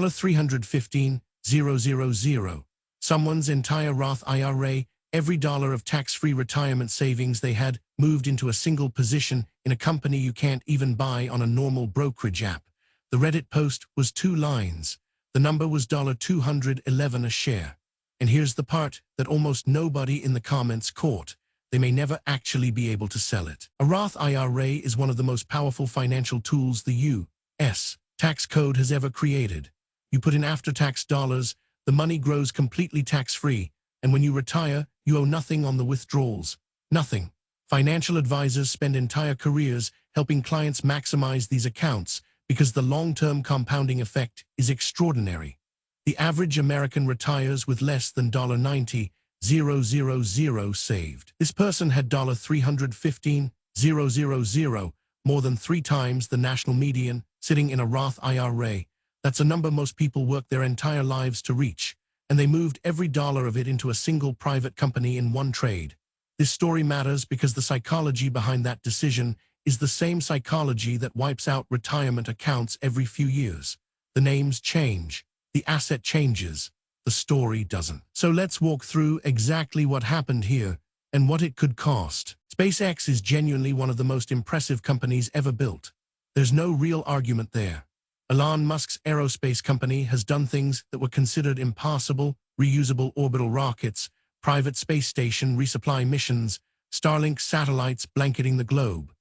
$315,000. Someone's entire Roth IRA, every dollar of tax-free retirement savings they had, moved into a single position in a company you can't even buy on a normal brokerage app. The Reddit post was 2 lines. The number was $211 a share. And here's the part that almost nobody in the comments caught. They may never actually be able to sell it. A Roth IRA is one of the most powerful financial tools the U.S. tax code has ever created. You put in after-tax dollars, the money grows completely tax-free, and when you retire, you owe nothing on the withdrawals. Nothing. Financial advisors spend entire careers helping clients maximize these accounts because the long-term compounding effect is extraordinary. The average American retires with less than $90,000 saved. This person had $315,000, more than 3 times the national median, sitting in a Roth IRA. That's a number most people work their entire lives to reach, and they moved every dollar of it into a single private company in one trade. This story matters because the psychology behind that decision is the same psychology that wipes out retirement accounts every few years. The names change, the asset changes, the story doesn't. So let's walk through exactly what happened here and what it could cost. SpaceX is genuinely one of the most impressive companies ever built. There's no real argument there. Elon Musk's aerospace company has done things that were considered impossible: reusable orbital rockets, private space station resupply missions, Starlink satellites blanketing the globe.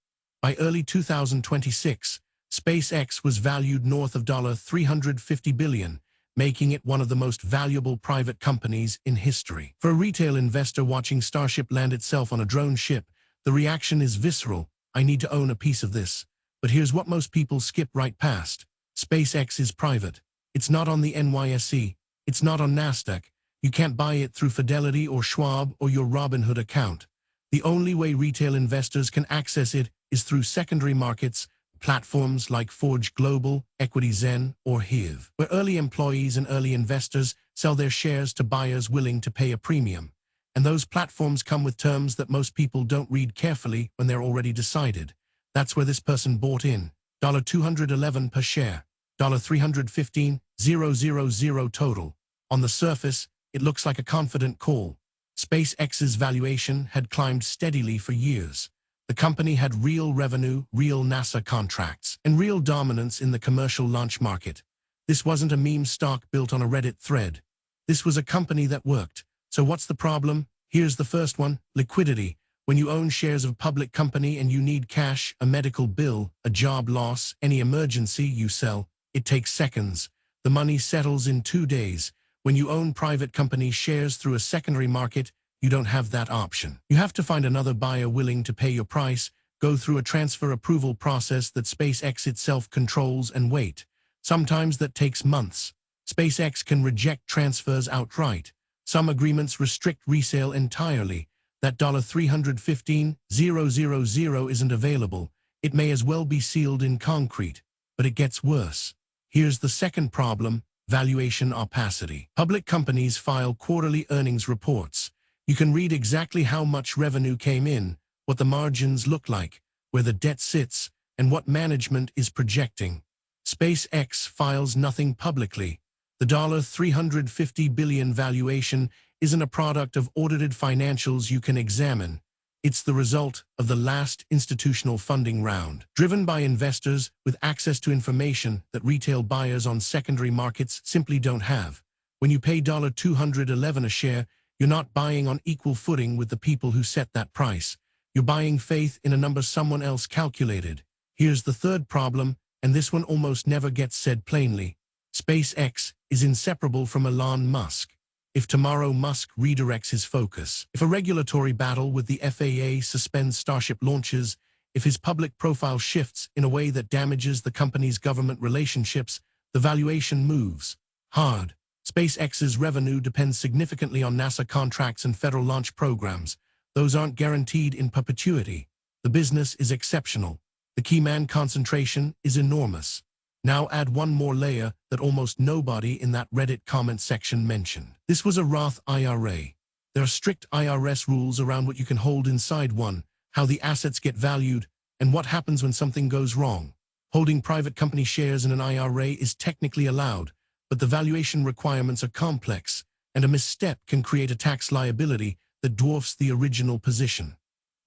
By early 2026, SpaceX was valued north of $350 billion, making it one of the most valuable private companies in history. For a retail investor watching Starship land itself on a drone ship, the reaction is visceral. I need to own a piece of this. But here's what most people skip right past. SpaceX is private. It's not on the NYSE. It's not on NASDAQ. You can't buy it through Fidelity or Schwab or your Robinhood account. The only way retail investors can access it is through secondary markets, platforms like Forge Global, Equity Zen, or HIV, where early employees and early investors sell their shares to buyers willing to pay a premium. And those platforms come with terms that most people don't read carefully when they're already decided. That's where this person bought in. $211 per share, $315,000 total. On the surface, it looks like a confident call. SpaceX's valuation had climbed steadily for years. The company had real revenue, real NASA contracts, and real dominance in the commercial launch market. This wasn't a meme stock built on a Reddit thread. This was a company that worked. So what's the problem? Here's the first one: liquidity. When you own shares of a public company and you need cash, a medical bill, a job loss, any emergency, you sell. It takes seconds. The money settles in 2 days. When you own private company shares through a secondary market, you don't have that option. You have to find another buyer willing to pay your price, go through a transfer approval process that SpaceX itself controls, and wait. Sometimes that takes months. SpaceX can reject transfers outright. Some agreements restrict resale entirely. That $315,000 isn't available. It may as well be sealed in concrete. But it gets worse. Here's the second problem: valuation opacity. Public companies file quarterly earnings reports. You can read exactly how much revenue came in, what the margins look like, where the debt sits, and what management is projecting. SpaceX files nothing publicly. The $350 billion valuation isn't a product of audited financials you can examine. It's the result of the last institutional funding round, driven by investors with access to information that retail buyers on secondary markets simply don't have. When you pay $211 a share, you're not buying on equal footing with the people who set that price. You're buying faith in a number someone else calculated. Here's the third problem, and this one almost never gets said plainly. SpaceX is inseparable from Elon Musk. If tomorrow Musk redirects his focus, if a regulatory battle with the FAA suspends Starship launches, if his public profile shifts in a way that damages the company's government relationships, the valuation moves hard. SpaceX's revenue depends significantly on NASA contracts and federal launch programs. Those aren't guaranteed in perpetuity. The business is exceptional. The key man concentration is enormous. Now add one more layer that almost nobody in that Reddit comment section mentioned. This was a Roth IRA. There are strict IRS rules around what you can hold inside one, how the assets get valued, and what happens when something goes wrong. Holding private company shares in an IRA is technically allowed, but the valuation requirements are complex, and a misstep can create a tax liability that dwarfs the original position.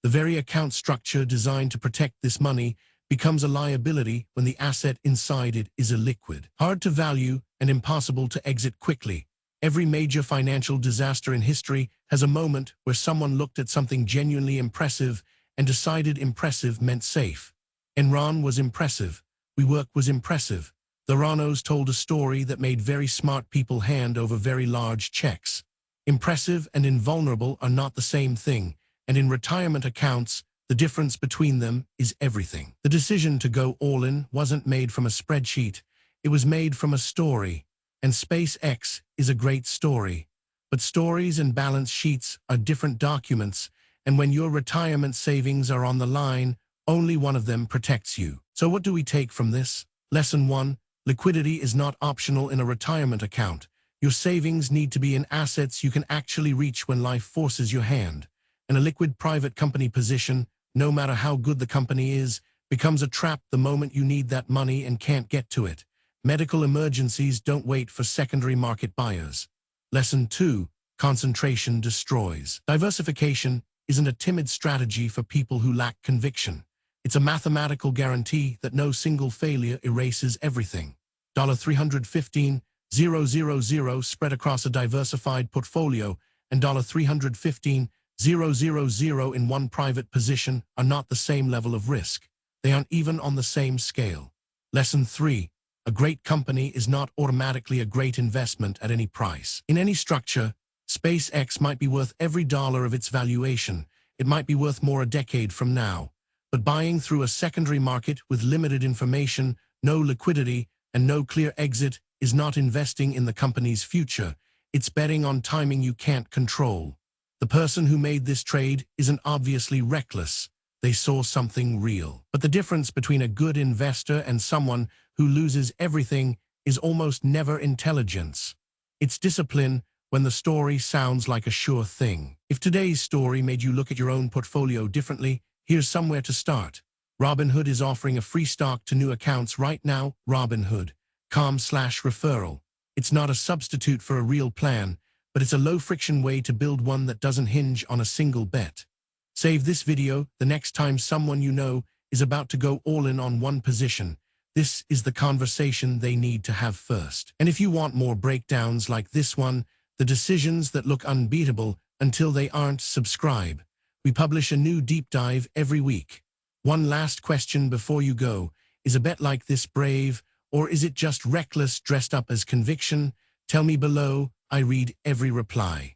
The very account structure designed to protect this money becomes a liability when the asset inside it is illiquid, hard to value, and impossible to exit quickly. Every major financial disaster in history has a moment where someone looked at something genuinely impressive and decided impressive meant safe. Enron was impressive. WeWork was impressive. The Ranos told a story that made very smart people hand over very large checks. Impressive and invulnerable are not the same thing, and in retirement accounts, the difference between them is everything. The decision to go all in wasn't made from a spreadsheet. It was made from a story. And SpaceX is a great story. But stories and balance sheets are different documents, and when your retirement savings are on the line, only one of them protects you. So what do we take from this? Lesson 1. Liquidity is not optional in a retirement account. Your savings need to be in assets you can actually reach when life forces your hand. And a liquid private company position, no matter how good the company is, becomes a trap the moment you need that money and can't get to it. Medical emergencies don't wait for secondary market buyers. Lesson 2. Concentration destroys. Diversification isn't a timid strategy for people who lack conviction. It's a mathematical guarantee that no single failure erases everything. $315,000 spread across a diversified portfolio and $315,000 in one private position are not the same level of risk. They aren't even on the same scale. Lesson 3. A great company is not automatically a great investment at any price. In any structure, SpaceX might be worth every dollar of its valuation. It might be worth more a decade from now. But buying through a secondary market with limited information, no liquidity, and no clear exit is not investing in the company's future. It's betting on timing you can't control. The person who made this trade isn't obviously reckless. They saw something real. But the difference between a good investor and someone who loses everything is almost never intelligence. It's discipline when the story sounds like a sure thing. If today's story made you look at your own portfolio differently, here's somewhere to start. Robinhood is offering a free stock to new accounts right now. Robinhood.com/referral. It's not a substitute for a real plan, but it's a low-friction way to build one that doesn't hinge on a single bet. Save this video the next time someone you know is about to go all in on one position. This is the conversation they need to have first. And if you want more breakdowns like this one, the decisions that look unbeatable until they aren't, subscribe. We publish a new deep dive every week. One last question before you go. Is a bet like this brave, or is it just reckless dressed up as conviction? Tell me below. I read every reply.